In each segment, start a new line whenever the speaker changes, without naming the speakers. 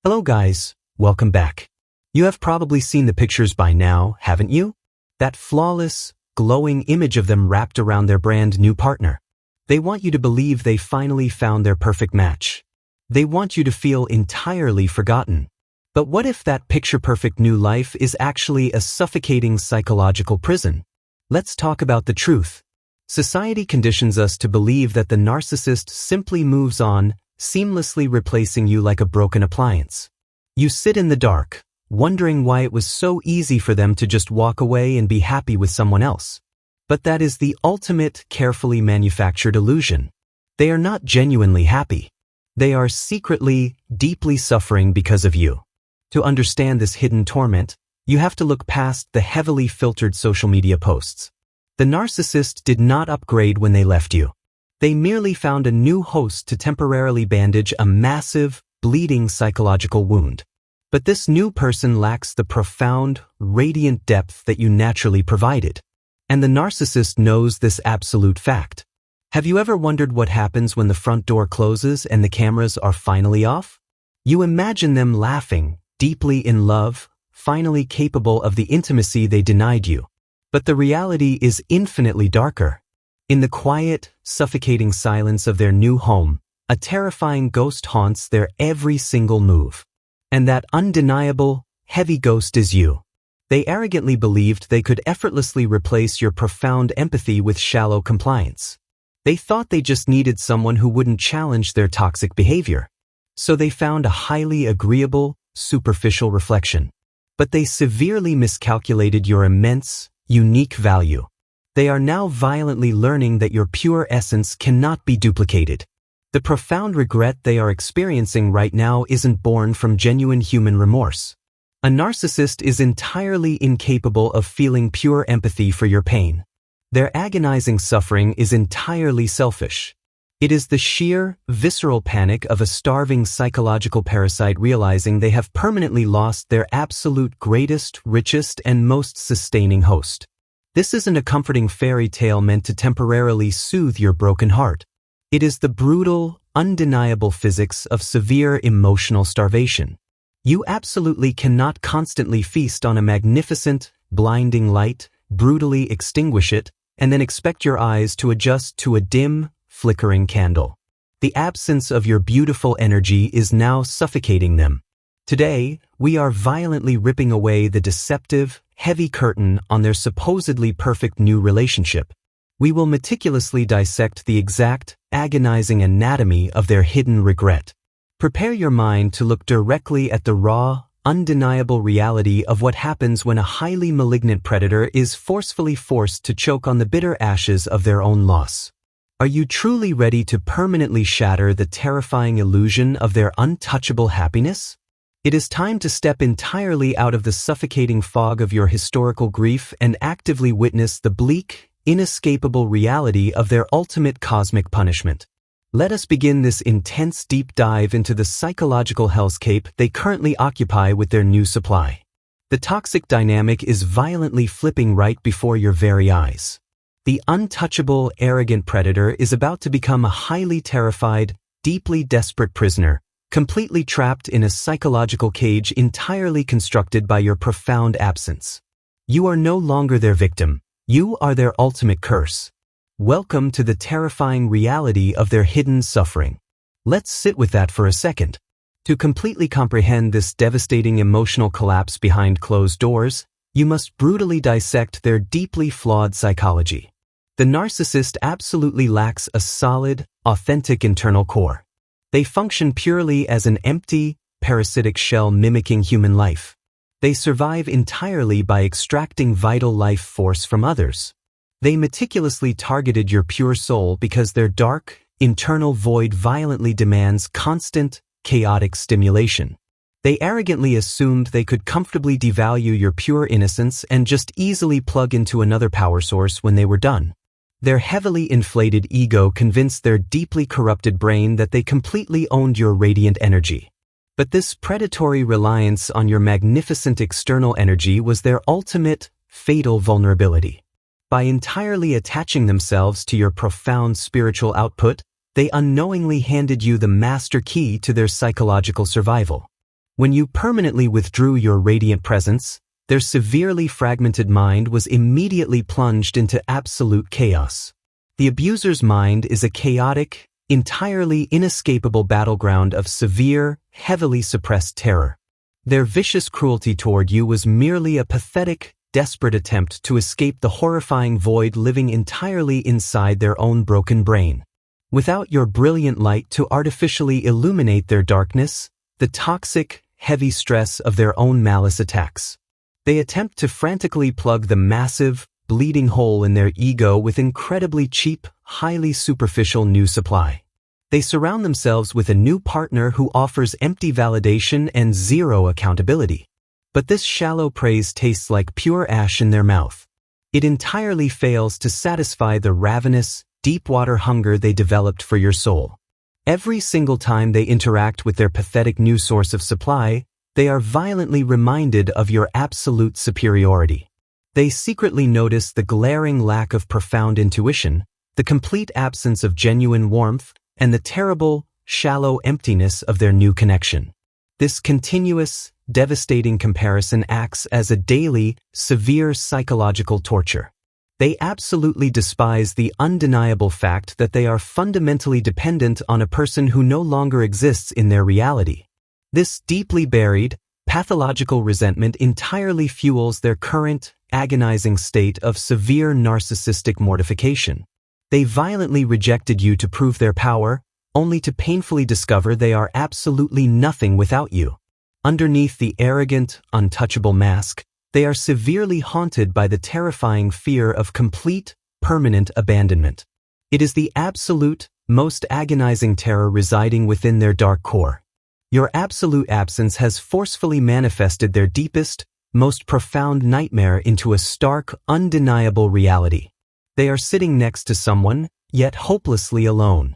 Hello guys, welcome back. You have probably seen the pictures by now, haven't you? That flawless, glowing image of them wrapped around their brand new partner. They want you to believe they finally found their perfect match. They want you to feel entirely forgotten. But what if that picture-perfect new life is actually a suffocating psychological prison? Let's talk about the truth. Society conditions us to believe that the narcissist simply moves on, seamlessly replacing you like a broken appliance. You sit in the dark, wondering why it was so easy for them to just walk away and be happy with someone else. But that is the ultimate, carefully manufactured illusion. They are not genuinely happy. They are secretly, deeply suffering because of you. To understand this hidden torment, you have to look past the heavily filtered social media posts. The narcissist did not upgrade when they left you. They merely found a new host to temporarily bandage a massive, bleeding psychological wound. But this new person lacks the profound, radiant depth that you naturally provided. And the narcissist knows this absolute fact. Have you ever wondered what happens when the front door closes and the cameras are finally off? You imagine them laughing, deeply in love, finally capable of the intimacy they denied you. But the reality is infinitely darker. In the quiet, suffocating silence of their new home, a terrifying ghost haunts their every single move. And that undeniable, heavy ghost is you. They arrogantly believed they could effortlessly replace your profound empathy with shallow compliance. They thought they just needed someone who wouldn't challenge their toxic behavior. So they found a highly agreeable, superficial reflection. But they severely miscalculated your immense, unique value. They are now violently learning that your pure essence cannot be duplicated. The profound regret they are experiencing right now isn't born from genuine human remorse. A narcissist is entirely incapable of feeling pure empathy for your pain. Their agonizing suffering is entirely selfish. It is the sheer, visceral panic of a starving psychological parasite realizing they have permanently lost their absolute greatest, richest, and most sustaining host. This isn't a comforting fairy tale meant to temporarily soothe your broken heart. It is the brutal, undeniable physics of severe emotional starvation. You absolutely cannot constantly feast on a magnificent, blinding light, brutally extinguish it, and then expect your eyes to adjust to a dim, flickering candle. The absence of your beautiful energy is now suffocating them. Today, we are violently ripping away the deceptive, heavy curtain on their supposedly perfect new relationship. We will meticulously dissect the exact, agonizing anatomy of their hidden regret. Prepare your mind to look directly at the raw, undeniable reality of what happens when a highly malignant predator is forcefully forced to choke on the bitter ashes of their own loss. Are you truly ready to permanently shatter the terrifying illusion of their untouchable happiness? It is time to step entirely out of the suffocating fog of your historical grief and actively witness the bleak, inescapable reality of their ultimate cosmic punishment. Let us begin this intense deep dive into the psychological hellscape they currently occupy with their new supply. The toxic dynamic is violently flipping right before your very eyes. The untouchable, arrogant predator is about to become a highly terrified, deeply desperate prisoner, completely trapped in a psychological cage entirely constructed by your profound absence. You are no longer their victim. You are their ultimate curse. Welcome to the terrifying reality of their hidden suffering. Let's sit with that for a second. To completely comprehend this devastating emotional collapse behind closed doors, you must brutally dissect their deeply flawed psychology. The narcissist absolutely lacks a solid, authentic internal core. They function purely as an empty, parasitic shell mimicking human life. They survive entirely by extracting vital life force from others. They meticulously targeted your pure soul because their dark, internal void violently demands constant, chaotic stimulation. They arrogantly assumed they could comfortably devalue your pure innocence and just easily plug into another power source when they were done. Their heavily inflated ego convinced their deeply corrupted brain that they completely owned your radiant energy. But this predatory reliance on your magnificent external energy was their ultimate, fatal vulnerability. By entirely attaching themselves to your profound spiritual output, they unknowingly handed you the master key to their psychological survival. When you permanently withdrew your radiant presence, their severely fragmented mind was immediately plunged into absolute chaos. The abuser's mind is a chaotic, entirely inescapable battleground of severe, heavily suppressed terror. Their vicious cruelty toward you was merely a pathetic, desperate attempt to escape the horrifying void living entirely inside their own broken brain. Without your brilliant light to artificially illuminate their darkness, the toxic, heavy stress of their own malice attacks. They attempt to frantically plug the massive, bleeding hole in their ego with incredibly cheap, highly superficial new supply. They surround themselves with a new partner who offers empty validation and zero accountability. But this shallow praise tastes like pure ash in their mouth. It entirely fails to satisfy the ravenous, deep-water hunger they developed for your soul. Every single time they interact with their pathetic new source of supply, they are violently reminded of your absolute superiority. They secretly notice the glaring lack of profound intuition, the complete absence of genuine warmth, and the terrible, shallow emptiness of their new connection. This continuous, devastating comparison acts as a daily, severe psychological torture. They absolutely despise the undeniable fact that they are fundamentally dependent on a person who no longer exists in their reality. This deeply buried, pathological resentment entirely fuels their current, agonizing state of severe narcissistic mortification. They violently rejected you to prove their power, only to painfully discover they are absolutely nothing without you. Underneath the arrogant, untouchable mask, they are severely haunted by the terrifying fear of complete, permanent abandonment. It is the absolute, most agonizing terror residing within their dark core. Your absolute absence has forcefully manifested their deepest, most profound nightmare into a stark, undeniable reality. They are sitting next to someone, yet hopelessly alone.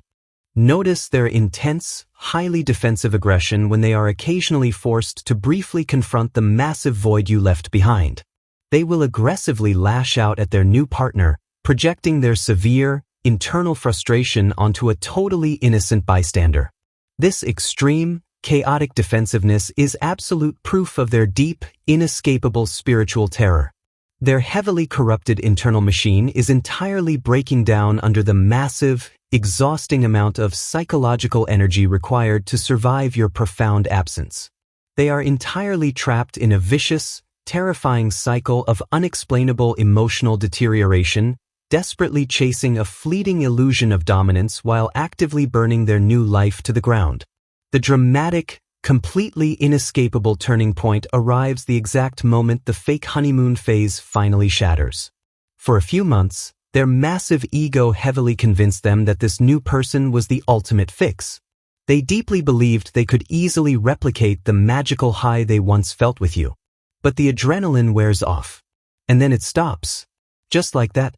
Notice their intense, highly defensive aggression when they are occasionally forced to briefly confront the massive void you left behind. They will aggressively lash out at their new partner, projecting their severe, internal frustration onto a totally innocent bystander. This extreme, chaotic defensiveness is absolute proof of their deep, inescapable spiritual terror. Their heavily corrupted internal machine is entirely breaking down under the massive, exhausting amount of psychological energy required to survive your profound absence. They are entirely trapped in a vicious, terrifying cycle of unexplainable emotional deterioration, desperately chasing a fleeting illusion of dominance while actively burning their new life to the ground. The dramatic, completely inescapable turning point arrives the exact moment the fake honeymoon phase finally shatters. For a few months, their massive ego heavily convinced them that this new person was the ultimate fix. They deeply believed they could easily replicate the magical high they once felt with you. But the adrenaline wears off. And then it stops. Just like that.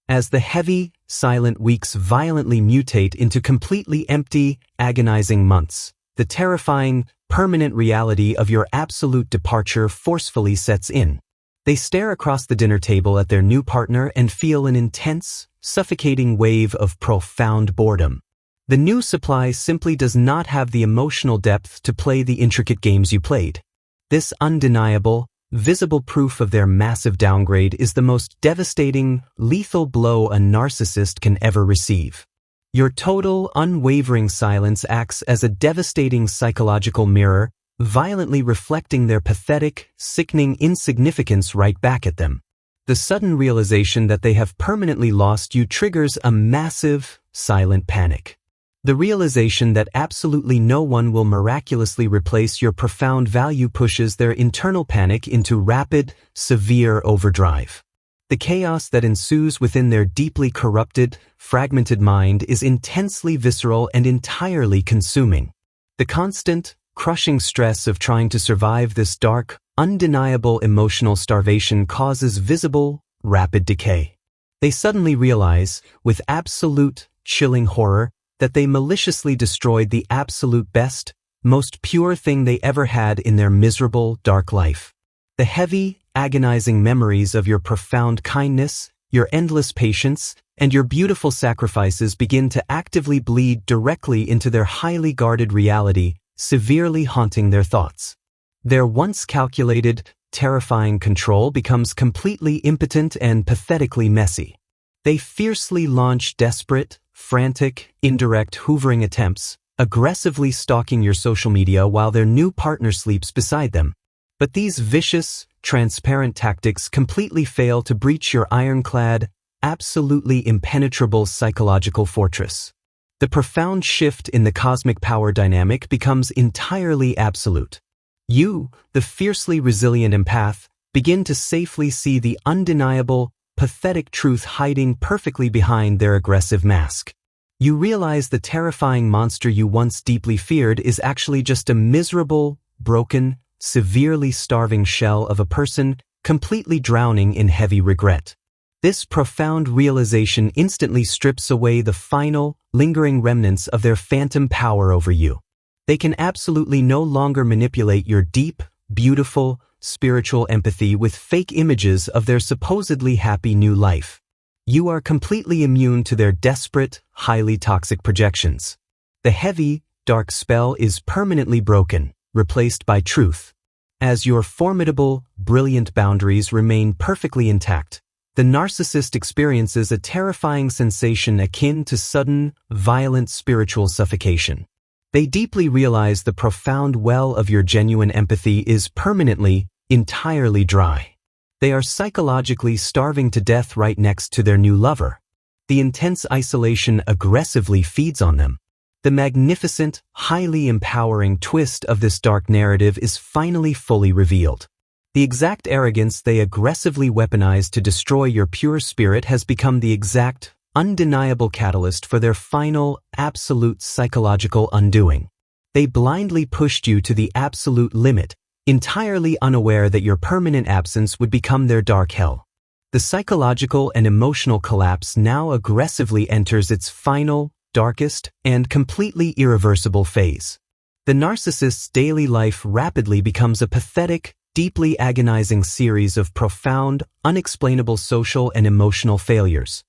As the heavy, silent weeks violently mutate into completely empty, agonizing months, the terrifying, permanent reality of your absolute departure forcefully sets in. They stare across the dinner table at their new partner and feel an intense, suffocating wave of profound boredom. The new supply simply does not have the emotional depth to play the intricate games you played. This undeniable, visible proof of their massive downgrade is the most devastating, lethal blow a narcissist can ever receive. Your total, unwavering silence acts as a devastating psychological mirror, violently reflecting their pathetic, sickening insignificance right back at them. The sudden realization that they have permanently lost you triggers a massive, silent panic. The realization that absolutely no one will miraculously replace your profound value pushes their internal panic into rapid, severe overdrive. The chaos that ensues within their deeply corrupted, fragmented mind is intensely visceral and entirely consuming. The constant, crushing stress of trying to survive this dark, undeniable emotional starvation causes visible, rapid decay. They suddenly realize, with absolute, chilling horror, that they maliciously destroyed the absolute best, most pure thing they ever had in their miserable, dark life. The heavy, agonizing memories of your profound kindness, your endless patience, and your beautiful sacrifices begin to actively bleed directly into their highly guarded reality, severely haunting their thoughts. Their once calculated, terrifying control becomes completely impotent and pathetically messy. They fiercely launch desperate, frantic, indirect hoovering attempts, aggressively stalking your social media while their new partner sleeps beside them. But these vicious, transparent tactics completely fail to breach your ironclad, absolutely impenetrable psychological fortress. The profound shift in the cosmic power dynamic becomes entirely absolute. You, the fiercely resilient empath, begin to safely see the undeniable, pathetic truth hiding perfectly behind their aggressive mask. You realize the terrifying monster you once deeply feared is actually just a miserable, broken, severely starving shell of a person completely drowning in heavy regret. This profound realization instantly strips away the final, lingering remnants of their phantom power over you. They can absolutely no longer manipulate your deep, beautiful, spiritual empathy with fake images of their supposedly happy new life. You are completely immune to their desperate, highly toxic projections. The heavy, dark spell is permanently broken, replaced by truth. As your formidable, brilliant boundaries remain perfectly intact, the narcissist experiences a terrifying sensation akin to sudden, violent spiritual suffocation. They deeply realize the profound well of your genuine empathy is permanently, entirely dry. They are psychologically starving to death right next to their new lover. The intense isolation aggressively feeds on them. The magnificent, highly empowering twist of this dark narrative is finally fully revealed. The exact arrogance they aggressively weaponize to destroy your pure spirit has become the exact, undeniable catalyst for their final, absolute psychological undoing. They blindly pushed you to the absolute limit, entirely unaware that your permanent absence would become their dark hell. The psychological and emotional collapse now aggressively enters its final, darkest, and completely irreversible phase. The narcissist's daily life rapidly becomes a pathetic, deeply agonizing series of profound, unexplainable social and emotional failures.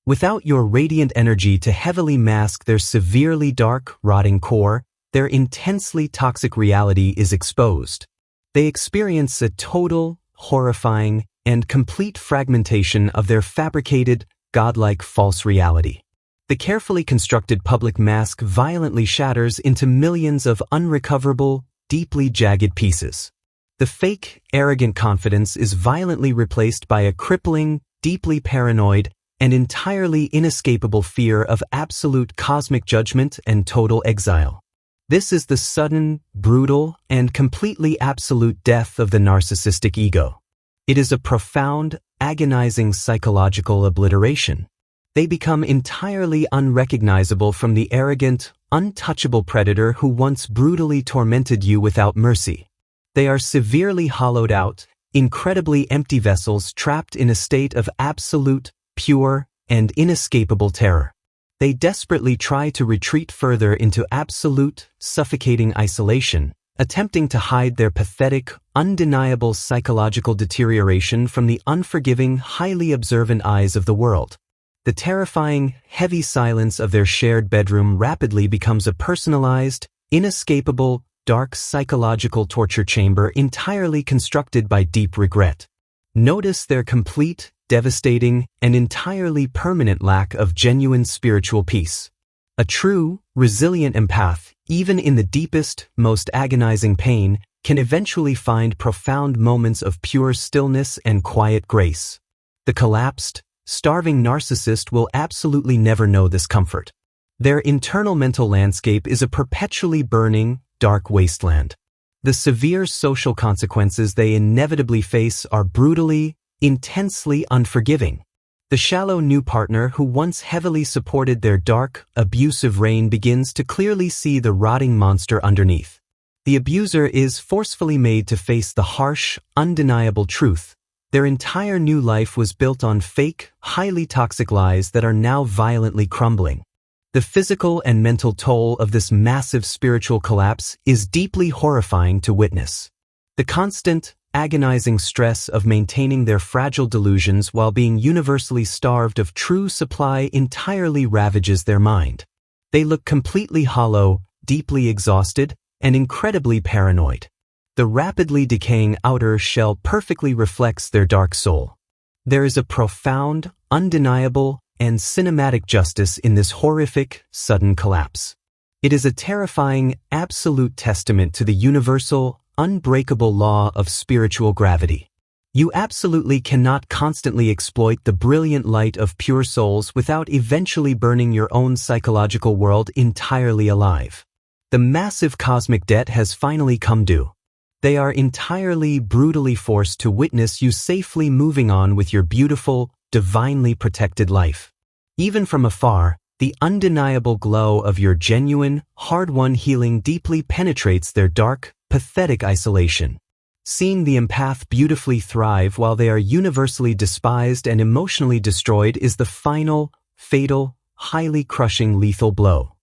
Without your radiant energy to heavily mask their severely dark, rotting core, their intensely toxic reality is exposed. They experience a total, horrifying, and complete fragmentation of their fabricated, godlike false reality. The carefully constructed public mask violently shatters into millions of unrecoverable, deeply jagged pieces. The fake, arrogant confidence is violently replaced by a crippling, deeply paranoid, and entirely inescapable fear of absolute cosmic judgment and total exile. This is the sudden, brutal, and completely absolute death of the narcissistic ego. It is a profound, agonizing psychological obliteration. They become entirely unrecognizable from the arrogant, untouchable predator who once brutally tormented you without mercy. They are severely hollowed out, incredibly empty vessels trapped in a state of absolute, pure, and inescapable terror. They desperately try to retreat further into absolute, suffocating isolation, attempting to hide their pathetic, undeniable psychological deterioration from the unforgiving, highly observant eyes of the world. The terrifying, heavy silence of their shared bedroom rapidly becomes a personalized, inescapable, dark psychological torture chamber entirely constructed by deep regret. Notice their complete, devastating, and entirely permanent lack of genuine spiritual peace. A true, resilient empath, even in the deepest, most agonizing pain, can eventually find profound moments of pure stillness and quiet grace. The collapsed, starving narcissist will absolutely never know this comfort. Their internal mental landscape is a perpetually burning, dark wasteland. The severe social consequences they inevitably face are brutally, intensely unforgiving. The shallow new partner who once heavily supported their dark, abusive reign begins to clearly see the rotting monster underneath. The abuser is forcefully made to face the harsh, undeniable truth. Their entire new life was built on fake, highly toxic lies that are now violently crumbling. The physical and mental toll of this massive spiritual collapse is deeply horrifying to witness. The constant, agonizing stress of maintaining their fragile delusions while being universally starved of true supply entirely ravages their mind. They look completely hollow, deeply exhausted, and incredibly paranoid. The rapidly decaying outer shell perfectly reflects their dark soul. There is a profound, undeniable, and cinematic justice in this horrific, sudden collapse. It is a terrifying, absolute testament to the universal, unbreakable law of spiritual gravity. You absolutely cannot constantly exploit the brilliant light of pure souls without eventually burning your own psychological world entirely alive. The massive cosmic debt has finally come due. They are entirely brutally forced to witness you safely moving on with your beautiful, divinely protected life. Even from afar, the undeniable glow of your genuine, hard-won healing deeply penetrates their dark, pathetic isolation. Seeing the empath beautifully thrive while they are universally despised and emotionally destroyed is the final, fatal, highly crushing lethal blow.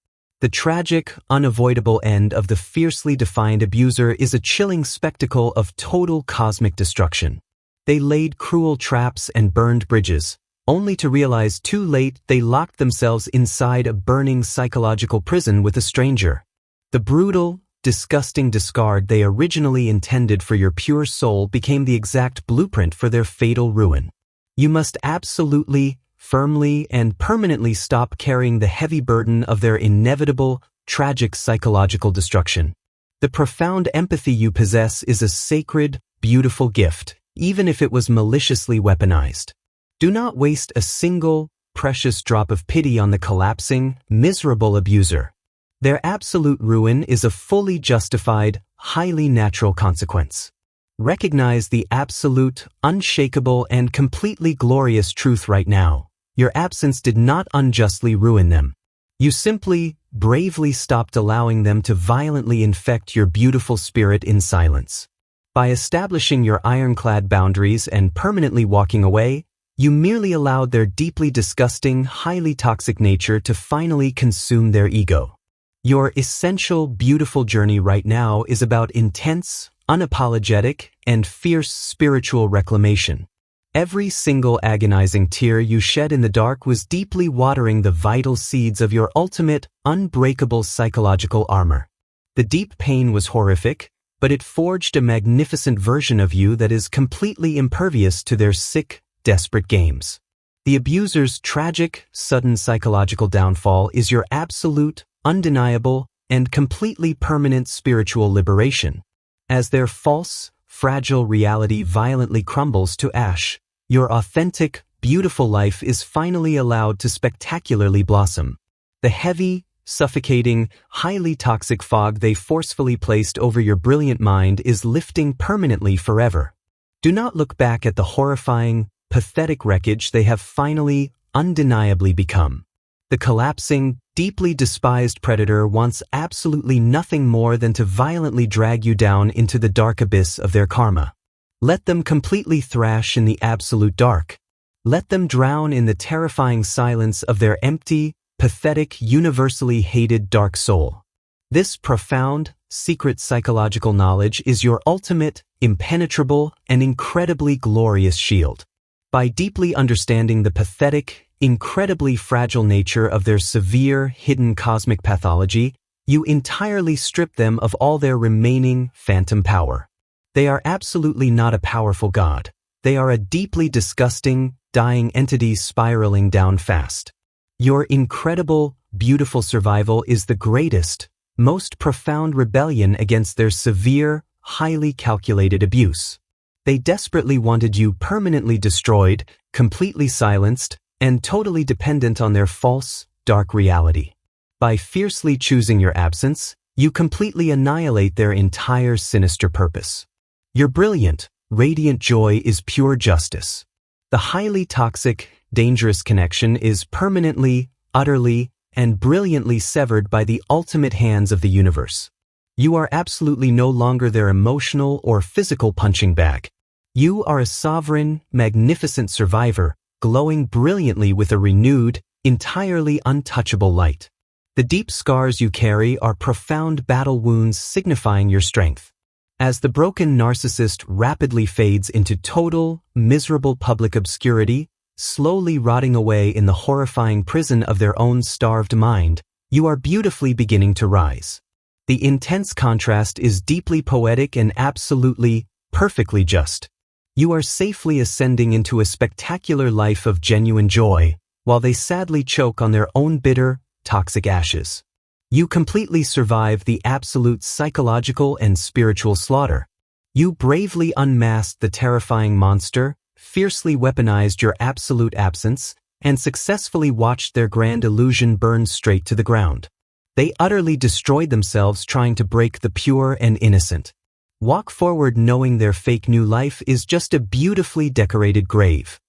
The tragic, unavoidable end of the fiercely defined abuser is a chilling spectacle of total cosmic destruction. They laid cruel traps and burned bridges, only to realize too late they locked themselves inside a burning psychological prison with a stranger. The brutal, disgusting discard they originally intended for your pure soul became the exact blueprint for their fatal ruin. You must absolutely, firmly, and permanently stop carrying the heavy burden of their inevitable, tragic psychological destruction. The profound empathy you possess is a sacred, beautiful gift, even if it was maliciously weaponized. Do not waste a single, precious drop of pity on the collapsing, miserable abuser. Their absolute ruin is a fully justified, highly natural consequence. Recognize the absolute, unshakable, and completely glorious truth right now. Your absence did not unjustly ruin them. You simply, bravely stopped allowing them to violently infect your beautiful spirit in silence. By establishing your ironclad boundaries and permanently walking away, you merely allowed their deeply disgusting, highly toxic nature to finally consume their ego. Your essential, beautiful journey right now is about intense, unapologetic, and fierce spiritual reclamation. Every single agonizing tear you shed in the dark was deeply watering the vital seeds of your ultimate, unbreakable psychological armor. The deep pain was horrific, but it forged a magnificent version of you that is completely impervious to their sick, desperate games. The abuser's tragic, sudden psychological downfall is your absolute, undeniable, and completely permanent spiritual liberation. As their false, fragile reality violently crumbles to ash, your authentic, beautiful life is finally allowed to spectacularly blossom. The heavy, suffocating, highly toxic fog they forcefully placed over your brilliant mind is lifting permanently forever. Do not look back at the horrifying, pathetic wreckage they have finally, undeniably become. The collapsing, deeply despised predator wants absolutely nothing more than to violently drag you down into the dark abyss of their karma. Let them completely thrash in the absolute dark. Let them drown in the terrifying silence of their empty, pathetic, universally hated dark soul. This profound, secret psychological knowledge is your ultimate, impenetrable, and incredibly glorious shield. By deeply understanding the pathetic, incredibly fragile nature of their severe, hidden cosmic pathology, you entirely strip them of all their remaining phantom power. They are absolutely not a powerful god. They are a deeply disgusting, dying entity spiraling down fast. Your incredible, beautiful survival is the greatest, most profound rebellion against their severe, highly calculated abuse. They desperately wanted you permanently destroyed, completely silenced, and totally dependent on their false, dark reality. By fiercely choosing your absence, you completely annihilate their entire sinister purpose. Your brilliant, radiant joy is pure justice. The highly toxic, dangerous connection is permanently, utterly, and brilliantly severed by the ultimate hands of the universe. You are absolutely no longer their emotional or physical punching bag. You are a sovereign, magnificent survivor, glowing brilliantly with a renewed, entirely untouchable light. The deep scars you carry are profound battle wounds signifying your strength. As the broken narcissist rapidly fades into total, miserable public obscurity, slowly rotting away in the horrifying prison of their own starved mind, you are beautifully beginning to rise. The intense contrast is deeply poetic and absolutely, perfectly just. You are safely ascending into a spectacular life of genuine joy, while they sadly choke on their own bitter, toxic ashes. You completely survive the absolute psychological and spiritual slaughter. You bravely unmasked the terrifying monster, fiercely weaponized your absolute absence, and successfully watched their grand illusion burn straight to the ground. They utterly destroyed themselves trying to break the pure and innocent. Walk forward knowing their fake new life is just a beautifully decorated grave.